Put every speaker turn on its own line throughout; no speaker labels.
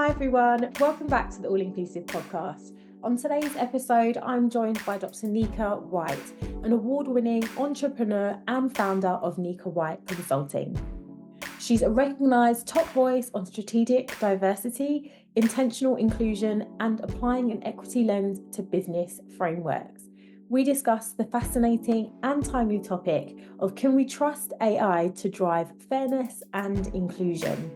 Hi everyone, welcome back to the All Inclusive podcast. On today's episode, I'm joined by Dr Nika White, an award-winning entrepreneur and founder of Nika White Consulting. She's a recognised top voice on strategic diversity, intentional inclusion, and applying an equity lens to business frameworks. We discuss the fascinating and timely topic of can we trust AI to drive fairness and inclusion?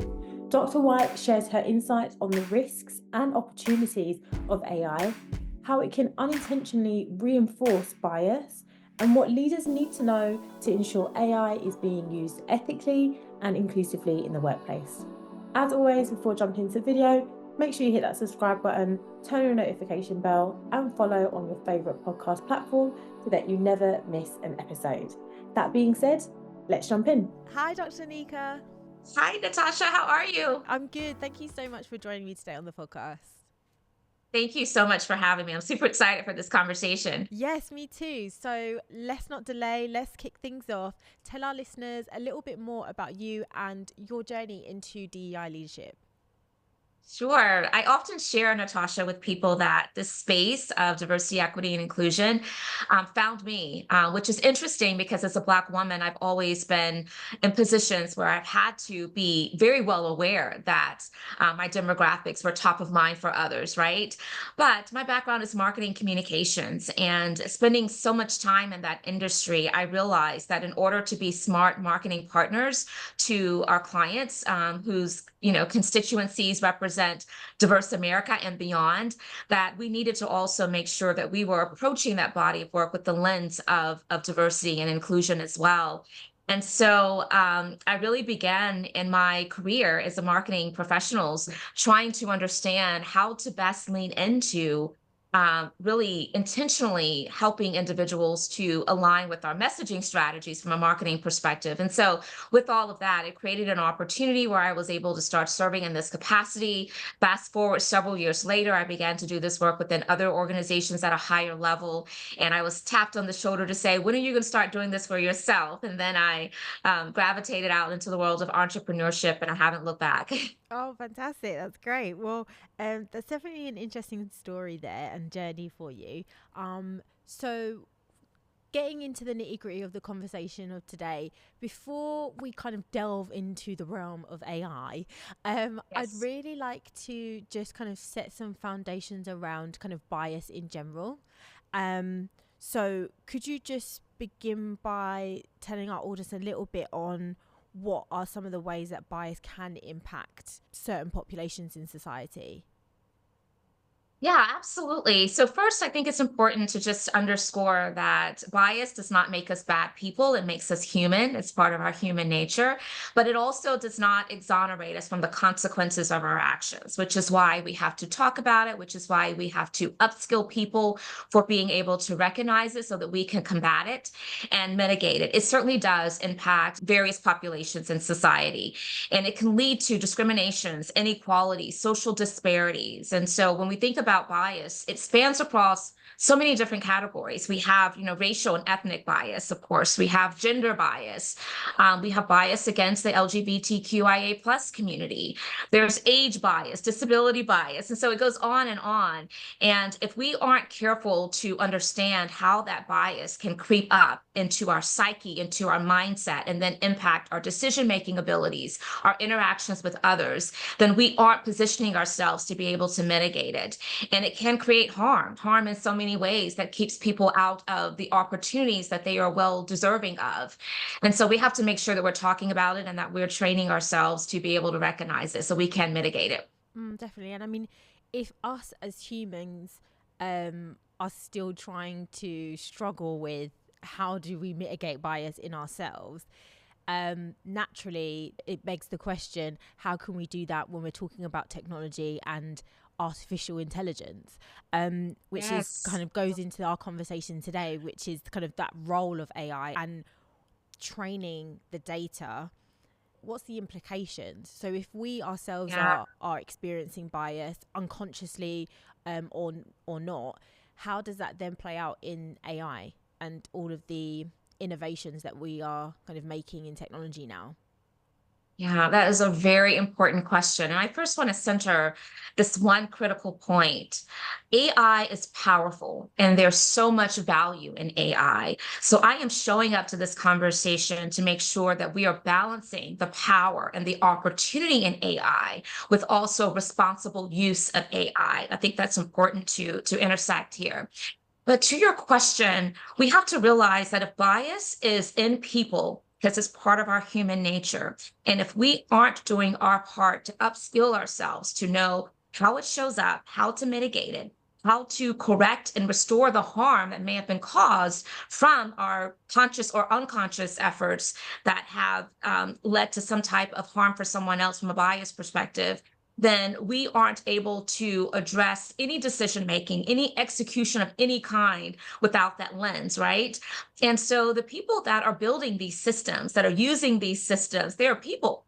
Dr. White shares her insights on the risks and opportunities of AI, how it can unintentionally reinforce bias, and what leaders need to know to ensure AI is being used ethically and inclusively in the workplace. As always, before jumping into the video, make sure you hit that subscribe button, turn on your notification bell, and follow on your favourite podcast platform so that you never miss an episode. That being said, let's jump in.
Hi, Dr. Nika.
Hi, Natasha. How are you?
I'm good. Thank you so much for joining me today on the podcast.
Thank you so much for having me. I'm super excited for this conversation.
Yes, me too. So let's not delay. Let's kick things off. Tell our listeners a little bit more about you and your journey into DEI leadership.
Sure. I often share, Natasha, with people that this space of diversity, equity, and inclusion found me, which is interesting because as a Black woman, I've always been in positions where I've had to be very well aware that my demographics were top of mind for others, right? But my background is marketing communications, and spending so much time in that industry, I realized that in order to be smart marketing partners to our clients whose constituencies represent diverse America and beyond, that we needed to also make sure that we were approaching that body of work with the lens of diversity and inclusion as well. And so I really began in my career as a marketing professionals trying to understand how to best lean into really intentionally helping individuals to align with our messaging strategies from a marketing perspective. And so with all of that, it created an opportunity where I was able to start serving in this capacity. Fast forward several years later, I began to do this work within other organizations at a higher level. And I was tapped on the shoulder to say, when are you going to start doing this for yourself? And then I gravitated out into the world of entrepreneurship, and I haven't looked back.
Oh, fantastic. That's great. Well, that's definitely an interesting story there and journey for you. So getting into the nitty-gritty of the conversation of today, before we kind of delve into the realm of AI, I'd
Yes.
really like to just kind of set some foundations around kind of bias in general. So could you just begin by telling our audience a little bit on what are some of the ways that bias can impact certain populations in society?
Yeah, absolutely. So first, I think it's important to just underscore that bias does not make us bad people. It makes us human. It's part of our human nature, but it also does not exonerate us from the consequences of our actions, which is why we have to talk about it, which is why we have to upskill people for being able to recognize it so that we can combat it and mitigate it. It certainly does impact various populations in society, and it can lead to discriminations, inequalities, social disparities. And so when we think about bias, it spans across so many different categories. We have, racial and ethnic bias, of course. We have gender bias. We have bias against the LGBTQIA plus community. There's age bias, disability bias. And so it goes on and on. And if we aren't careful to understand how that bias can creep up into our psyche, into our mindset, and then impact our decision-making abilities, our interactions with others, then we aren't positioning ourselves to be able to mitigate it. And it can create harm in so many ways that keeps people out of the opportunities that they are well deserving of. And so we have to make sure that we're talking about it and that we're training ourselves to be able to recognize it so we can mitigate it.
Definitely. And I mean, if us as humans are still trying to struggle with how do we mitigate bias in ourselves, naturally it begs the question, how can we do that when we're talking about technology and artificial intelligence, which is kind of goes into our conversation today, which is kind of that role of AI and training the data. What's the implications? So if we ourselves are experiencing bias unconsciously or not, how does that then play out in AI and all of the innovations that we are kind of making in technology now?
Yeah, that is a very important question. And I first want to center this one critical point. AI is powerful and there's so much value in AI. So I am showing up to this conversation to make sure that we are balancing the power and the opportunity in AI with also responsible use of AI. I think that's important to intersect here. But to your question, we have to realize that if bias is in people, because it's part of our human nature, and if we aren't doing our part to upskill ourselves to know how it shows up, how to mitigate it, how to correct and restore the harm that may have been caused from our conscious or unconscious efforts that have led to some type of harm for someone else from a bias perspective, then we aren't able to address any decision making, any execution of any kind without that lens, right? And so the people that are building these systems, that are using these systems, they are people.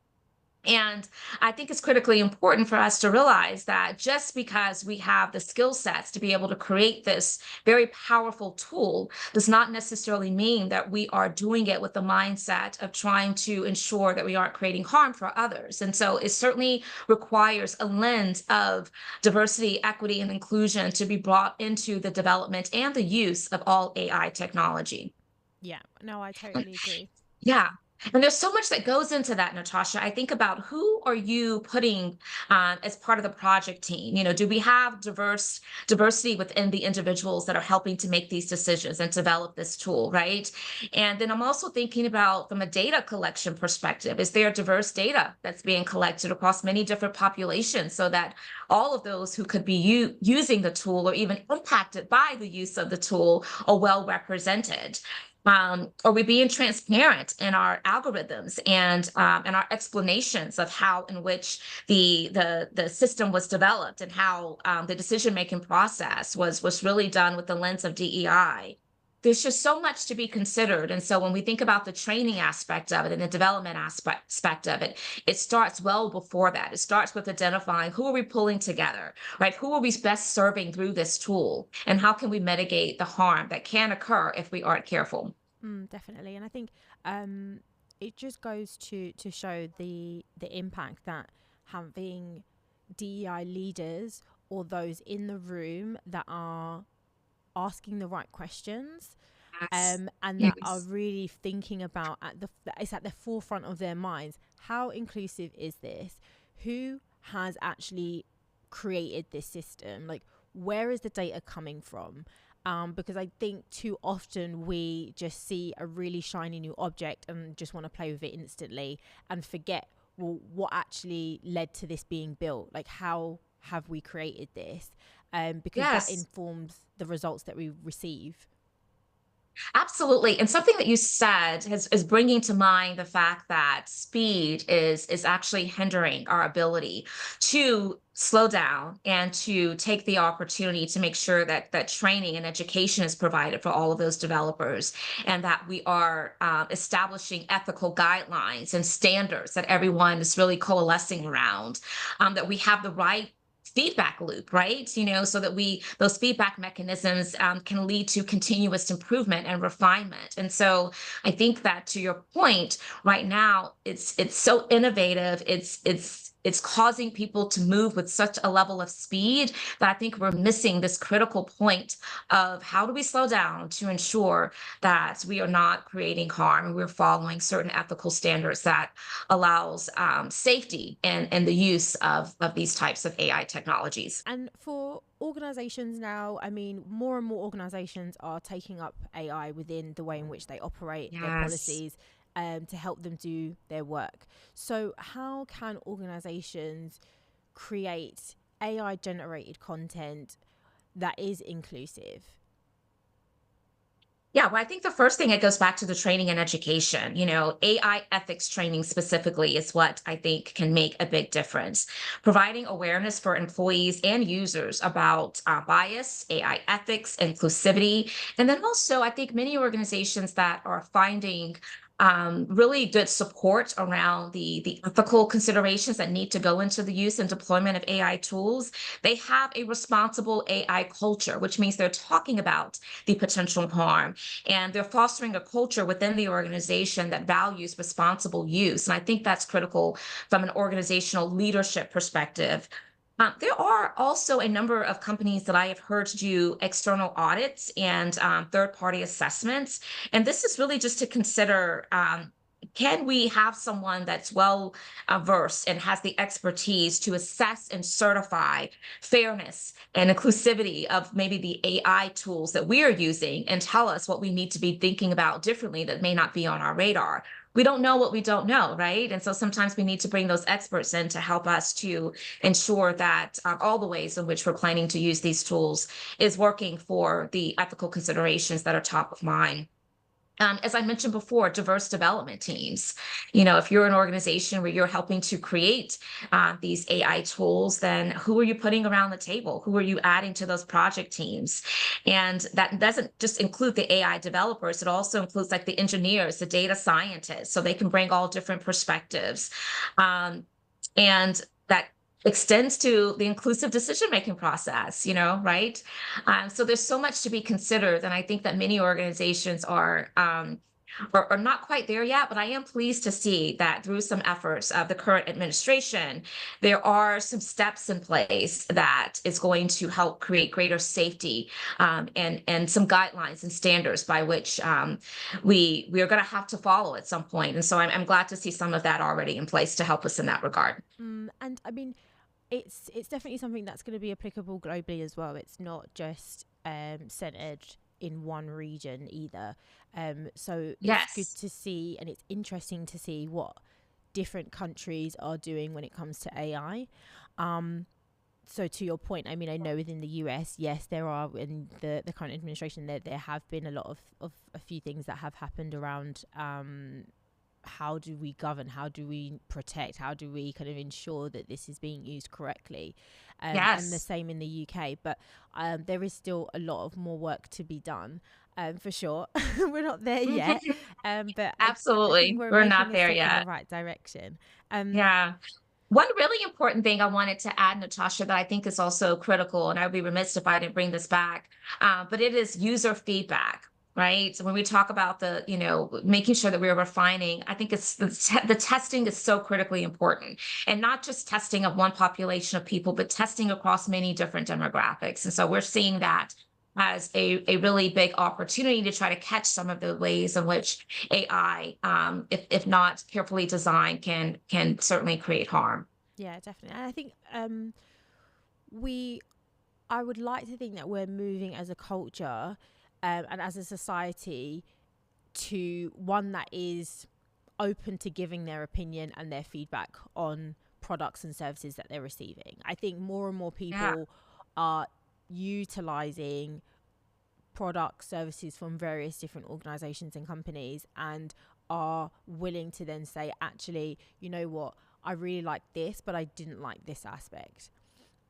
And I think it's critically important for us to realize that just because we have the skill sets to be able to create this very powerful tool does not necessarily mean that we are doing it with the mindset of trying to ensure that we aren't creating harm for others. And so it certainly requires a lens of diversity, equity, and inclusion to be brought into the development and the use of all AI technology.
Yeah, no, I totally agree.
Yeah. And there's so much that goes into that, Natasha. I think about who are you putting as part of the project team? You know, do we have diversity within the individuals that are helping to make these decisions and develop this tool, right? And then I'm also thinking about from a data collection perspective, is there diverse data that's being collected across many different populations so that all of those who could be using the tool or even impacted by the use of the tool are well represented? Are we being transparent in our algorithms and our explanations of how in which the system was developed and how the decision making process was really done with the lens of DEI? There's just so much to be considered. And so when we think about the training aspect of it and the development aspect of it, it starts well before that. It starts with identifying who are we pulling together, right? Who are we best serving through this tool? And how can we mitigate the harm that can occur if we aren't careful?
Definitely, and I think it just goes to show the impact that having DEI leaders or those in the room that are asking the right questions,
Yes.
and that are
Yes.
really thinking about it's at the forefront of their minds. How inclusive is this? Who has actually created this system? Like, where is the data coming from? Because I think too often we just see a really shiny new object and just want to play with it instantly and forget, well, what actually led to this being built? Like, how have we created this? Because that
Yes.
informs the results that we receive.
Absolutely. And something that you said is bringing to mind the fact that speed is actually hindering our ability to slow down and to take the opportunity to make sure that training and education is provided for all of those developers and that we are establishing ethical guidelines and standards that everyone is really coalescing around, that we have the right feedback loop, right? You know, so that those feedback mechanisms can lead to continuous improvement and refinement. And so I think that to your point, right now it's so innovative. It's causing people to move with such a level of speed that I think we're missing this critical point of how do we slow down to ensure that we are not creating harm and we're following certain ethical standards that allows safety and the use of these types of AI technologies.
And for organizations now, I mean, more and more organizations are taking up AI within the way in which they operate their
Yes.
policies, to help them do their work. So, how can organizations create AI generated content that is inclusive?
Yeah, well, I think the first thing it goes back to the training and education. You know, AI ethics training specifically is what I think can make a big difference. Providing awareness for employees and users about bias, AI ethics, inclusivity. And then also, I think many organizations that are finding really good support around the ethical considerations that need to go into the use and deployment of AI tools. They have a responsible AI culture, which means they're talking about the potential harm, and they're fostering a culture within the organization that values responsible use. And I think that's critical from an organizational leadership perspective. There are also a number of companies that I have heard do external audits and third party assessments. And this is really just to consider, can we have someone that's well versed and has the expertise to assess and certify fairness and inclusivity of maybe the AI tools that we are using, and tell us what we need to be thinking about differently that may not be on our radar. We don't know what we don't know, right? And so sometimes we need to bring those experts in to help us to ensure that all the ways in which we're planning to use these tools is working for the ethical considerations that are top of mind. As I mentioned before, diverse development teams. If you're an organization where you're helping to create these AI tools, then who are you putting around the table? Who are you adding to those project teams? And that doesn't just include the AI developers, it also includes like the engineers, the data scientists, so they can bring all different perspectives. And that extends to the inclusive decision-making process, right? So there's so much to be considered, and I think that many organizations are not quite there yet, but I am pleased to see that through some efforts of the current administration, there are some steps in place that is going to help create greater safety, and some guidelines and standards by which we are going to have to follow at some point. And so I'm glad to see some of that already in place to help us in that regard.
And I mean, it's definitely something that's going to be applicable globally as well. It's not just centered in one region either. So it's good
Yes.
to see, and it's interesting to see what different countries are doing when it comes to AI. So to your point, I mean, I know within the US, yes, there are in the current administration, there have been a lot of a few things that have happened around how do we govern, how do we protect, how do we kind of ensure that this is being used correctly, and the
Yes.
same in the UK. But there is still a lot of more work to be done, for sure. We're not there yet, but I think
Absolutely.
we're
We're not
making a
there
step in the
yet.
right direction. um
Yeah. One really important thing I wanted to add, Natasha, that I think is also critical, and I would be remiss if I didn't bring this back, but it is user feedback, right? So when we talk about making sure that we're refining, I think it's the testing is so critically important, and not just testing of one population of people, but testing across many different demographics. And so we're seeing that as a really big opportunity to try to catch some of the ways in which AI, if not carefully designed, can certainly create harm.
yeah, definitely. And I think we I would like to think that we're moving as a culture, and as a society, to one that is open to giving their opinion and their feedback on products and services that they're receiving. I think more and more
Yeah.
people are utilizing products, services from various different organizations and companies, and are willing to then say, actually, you know what, I really like this, but I didn't like this aspect.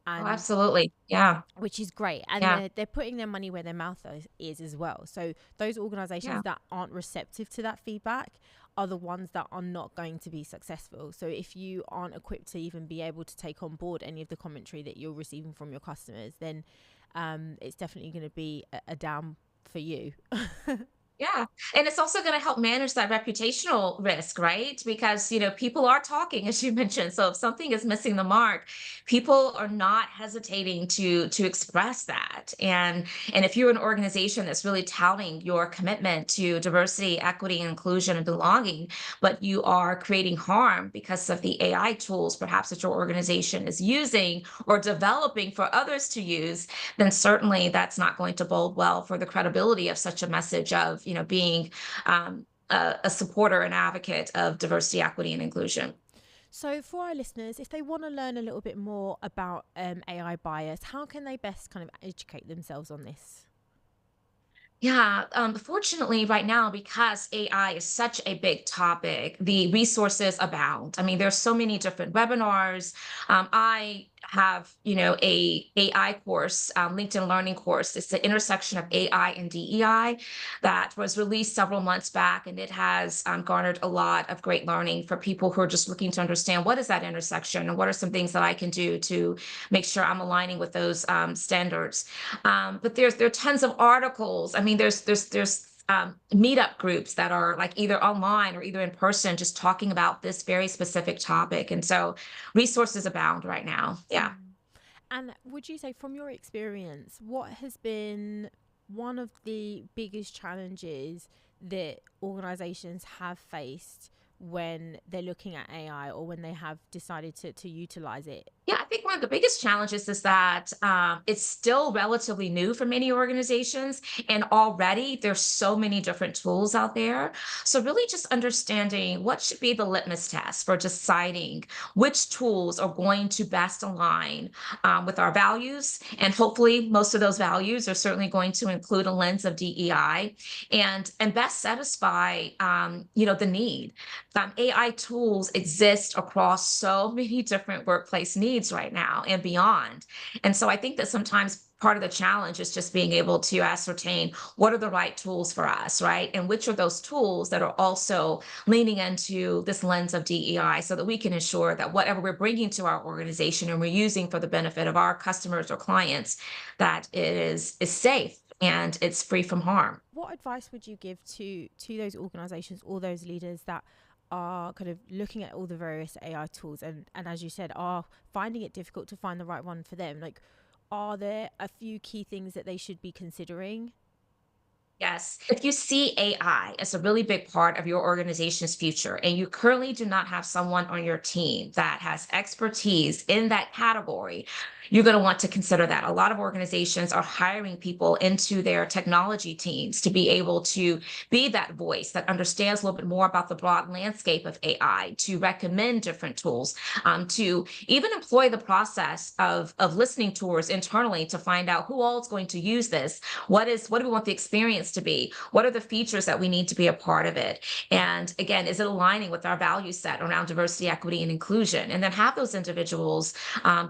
Oh,
And
absolutely. Yeah.
which is great, and
Yeah.
they're putting their money where their mouth is as well. So those organizations
Yeah.
that aren't receptive to that feedback are the ones that are not going to be successful. So if you aren't equipped to even be able to take on board any of the commentary that you're receiving from your customers, then it's definitely going to be a down for you.
Yeah. And it's also going to help manage that reputational risk, right? Because, people are talking, as you mentioned. So if something is missing the mark, people are not hesitating to express that. And if you're an organization that's really touting your commitment to diversity, equity, inclusion, and belonging, but you are creating harm because of the AI tools perhaps that your organization is using or developing for others to use, then certainly that's not going to bode well for the credibility of such a message of, being a supporter and advocate of diversity, equity, and inclusion.
So for our listeners, if they want to learn a little bit more about AI bias, how can they best kind of educate themselves on this?
Yeah, fortunately, right now, because AI is such a big topic, the resources abound. I mean, there's so many different webinars. I have, a AI course, LinkedIn Learning course. It's the intersection of AI and DEI that was released several months back, and it has garnered a lot of great learning for people who are just looking to understand what is that intersection and what are some things that I can do to make sure I'm aligning with those standards. But there are tons of articles. I mean, there's meetup groups that are like either online or either in person, just talking about this very specific topic. And so resources abound right now. Yeah.
Mm. And would you say, from your experience, what has been one of the biggest challenges that organizations have faced when they're looking at AI or when they have decided to utilize it?
Yeah, I think one of the biggest challenges is that it's still relatively new for many organizations, and already there's so many different tools out there. So really, just understanding what should be the litmus test for deciding which tools are going to best align with our values, and hopefully, most of those values are certainly going to include a lens of DEI, and best satisfy the need. AI tools exist across so many different workplace needs right now and beyond. And so I think that sometimes part of the challenge is just being able to ascertain what are the right tools for us, right? And which are those tools that are also leaning into this lens of DEI so that we can ensure that whatever we're bringing to our organization and we're using for the benefit of our customers or clients, that it is safe and it's free from harm.
What advice would you give to those organizations or those leaders that are kind of looking at all the various AI tools and as you said, are finding it difficult to find the right one for them? Like, are there a few key things that they should be considering?
Yes. If you see AI as a really big part of your organization's future, and you currently do not have someone on your team that has expertise in that category, you're going to want to consider that. A lot of organizations are hiring people into their technology teams to be able to be that voice that understands a little bit more about the broad landscape of AI, to recommend different tools, to even employ the process of listening tours internally to find out who all is going to use this. What do we want the experience to be? What are the features that we need to be a part of it? And again, is it aligning with our value set around diversity, equity, and inclusion? And then have those individuals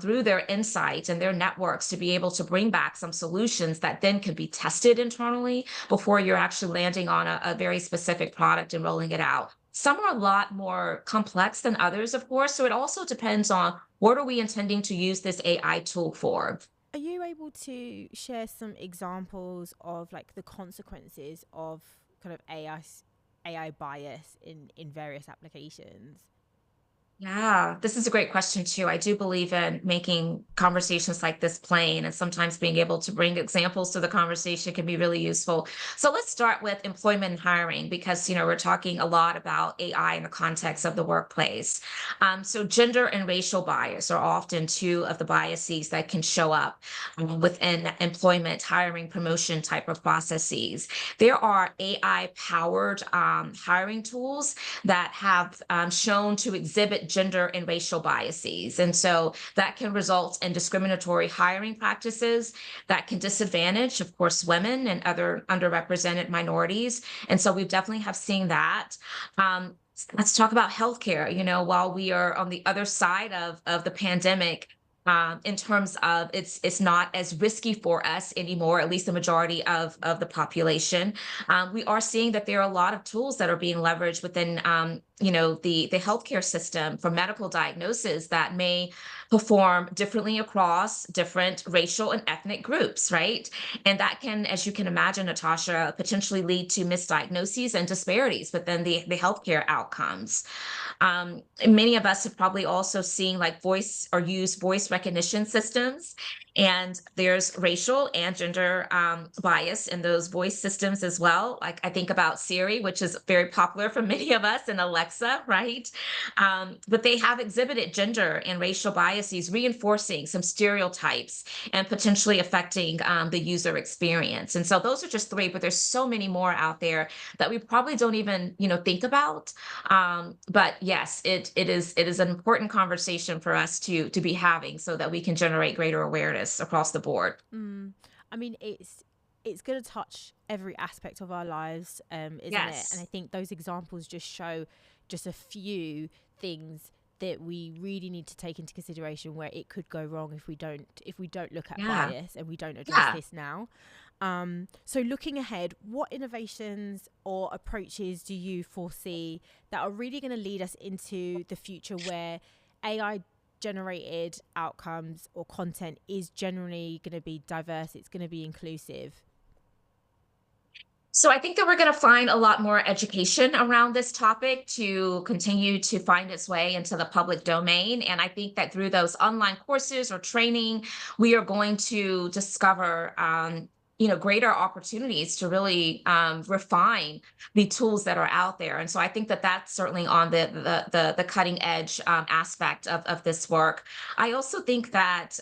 through their insights and their networks to be able to bring back some solutions that then can be tested internally before you're actually landing on a very specific product and rolling it out. Some are a lot more complex than others, of course. So it also depends on what are we intending to use this AI tool for.
Are you able to share some examples of like the consequences of kind of AI bias in various applications?
Yeah, this is a great question too. I do believe in making conversations like this plain, and sometimes being able to bring examples to the conversation can be really useful. So let's start with employment and hiring because we're talking a lot about AI in the context of the workplace. So gender and racial bias are often two of the biases that can show up within employment, hiring, promotion type of processes. There are AI powered hiring tools that have shown to exhibit gender and racial biases. And so that can result in discriminatory hiring practices that can disadvantage, of course, women and other underrepresented minorities. And so we definitely have seen that. Let's talk about healthcare. While we are on the other side of the pandemic, in terms of it's not as risky for us anymore, at least the majority of the population. We are seeing that there are a lot of tools that are being leveraged within the healthcare system for medical diagnosis that may perform differently across different racial and ethnic groups, right? And that can, as you can imagine, Natasha, potentially lead to misdiagnoses and disparities within the healthcare outcomes. Many of us have probably also seen like voice or use voice recognition systems, and there's racial and gender bias in those voice systems as well. Like I think about Siri, which is very popular for many of us, and Alexa, right? But they have exhibited gender and racial biases, reinforcing some stereotypes and potentially affecting the user experience. And so those are just three, but there's so many more out there that we probably don't even think about. But yes, it is an important conversation for us to be having so that we can generate greater awareness across the board.
Mm. I mean, it's going to touch every aspect of our lives, isn't it? And I think those examples just show just a few things that we really need to take into consideration where it could go wrong if we don't look at bias and we don't address this now. So looking ahead, what innovations or approaches do you foresee that are really going to lead us into the future where AI generated outcomes or content is generally going to be diverse, it's going to be inclusive?
So I think that we're going to find a lot more education around this topic to continue to find its way into the public domain. And I think that through those online courses or training, we are going to discover greater opportunities to really refine the tools that are out there. And so I think that that's certainly on the cutting edge aspect of this work. I also think that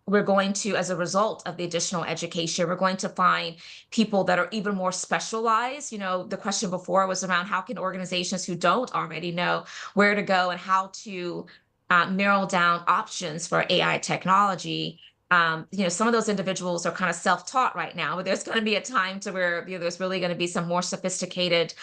we're going to, as a result of the additional education, we're going to find people that are even more specialized. The question before was around how can organizations who don't already know where to go and how to narrow down options for AI technology. Some of those individuals are kind of self-taught right now, but there's going to be a time to where there's really going to be some more sophisticated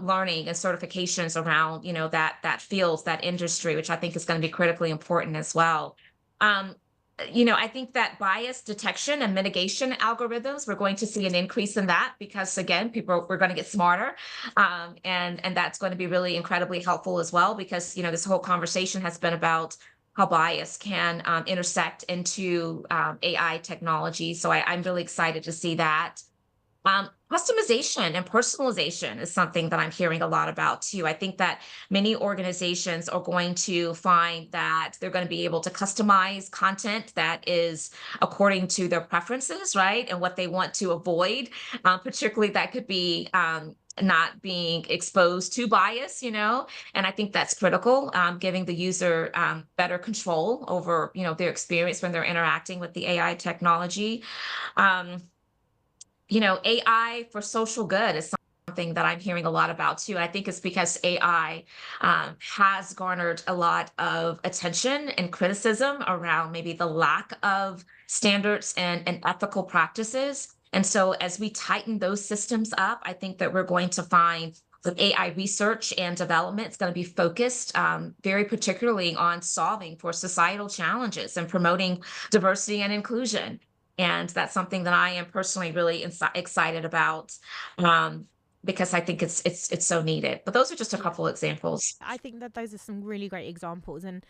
learning and certifications around that field, that industry, which I think is going to be critically important as well. I think that bias detection and mitigation algorithms, we're going to see an increase in that because, again, we're going to get smarter. And that's going to be really incredibly helpful as well because, this whole conversation has been about how bias can intersect into AI technology. So I'm really excited to see that. Customization and personalization is something that I'm hearing a lot about too. I think that many organizations are going to find that they're going to be able to customize content that is according to their preferences, right? And what they want to avoid, particularly that could be not being exposed to bias, and I think that's critical, giving the user better control over, their experience when they're interacting with the AI technology. AI for social good is something that I'm hearing a lot about too. I think it's because AI has garnered a lot of attention and criticism around maybe the lack of standards and ethical practices. And so as we tighten those systems up, I think that we're going to find that AI research and development is going to be focused very particularly on solving for societal challenges and promoting diversity and inclusion. And that's something that I am personally really excited about because I think it's so needed. But those are just a couple examples.
I think that those are some really great examples. And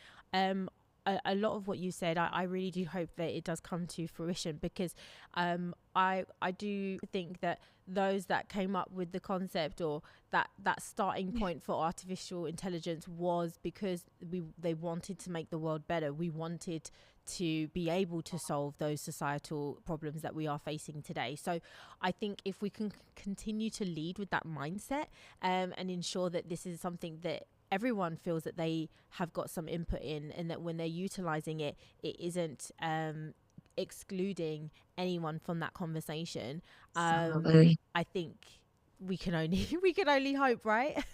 a lot of what you said, I really do hope that it does come to fruition because I do think that those that came up with the concept or that starting point for artificial intelligence was because they wanted to make the world better. We wanted to be able to solve those societal problems that we are facing today. So I think if we can continue to lead with that mindset and ensure that this is something that everyone feels that they have got some input in and that when they're utilizing it, it isn't excluding anyone from that conversation. I think we can only hope, right?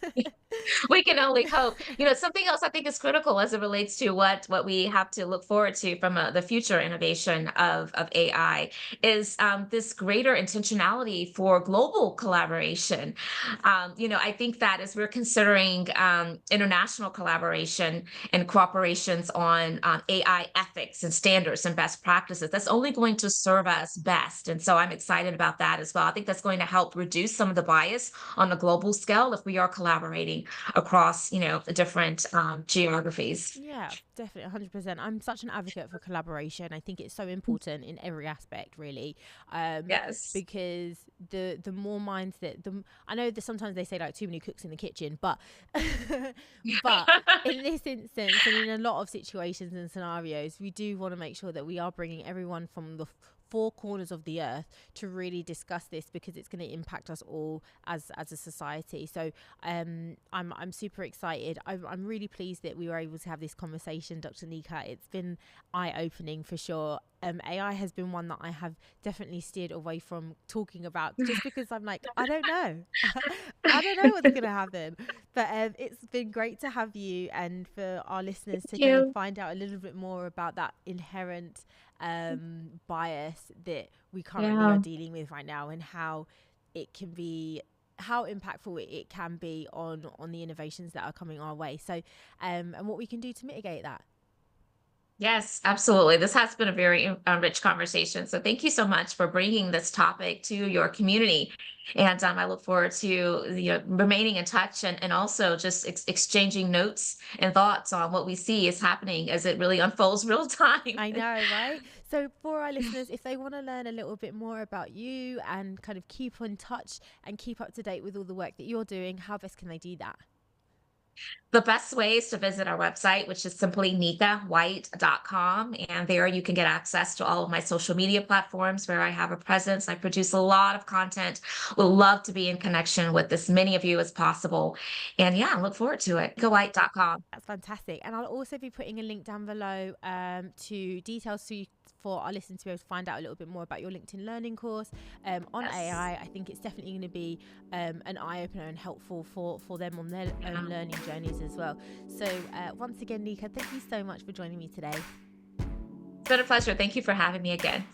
We can only hope. Something else I think is critical as it relates to what we have to look forward to from the future innovation of AI is this greater intentionality for global collaboration. I think that as we're considering international collaboration and cooperations on AI ethics and standards and best practices, that's only going to serve us best. And so I'm excited about that as well. I think that's going to help reduce some of the bias on a global scale if we are collaborating across different geographies.
Yeah, definitely, 100%. I'm such an advocate for collaboration. I think it's so important in every aspect, really.
Yes,
because the more minds that I know that sometimes they say like too many cooks in the kitchen, but but in this instance and in a lot of situations and scenarios, we do want to make sure that we are bringing everyone from the four corners of the earth to really discuss this because it's going to impact us all as a society. So I'm super excited. I'm really pleased that we were able to have this conversation, Dr. Nika. It's been eye-opening for sure. AI has been one that I have definitely steered away from talking about just because I'm like, I don't know. I don't know what's going to happen. But it's been great to have you and for our listeners to kind of find out a little bit more about that inherent bias that we currently are dealing with right now, and how impactful it can be on the innovations that are coming our way. So and what we can do to mitigate that.
Yes, absolutely. This has been a very rich conversation. So thank you so much for bringing this topic to your community. And I look forward to remaining in touch, and also just exchanging notes and thoughts on what we see is happening as it really unfolds real time.
I know, right? So for our listeners, if they want to learn a little bit more about you and kind of keep in touch and keep up to date with all the work that you're doing, how best can they do that?
The best way is to visit our website, which is simply nikawhite.com. And there you can get access to all of my social media platforms where I have a presence. I produce a lot of content. Would love to be in connection with as many of you as possible. And I look forward to it. Nikawhite.com.
That's fantastic. And I'll also be putting a link down below to details for our listeners to be able to find out a little bit more about your LinkedIn learning course on AI. I think it's definitely going to be an eye-opener and helpful for them on their own learning journeys as well. So once again, Nika, thank you so much for joining me today.
It's been a pleasure. Thank you for having me again.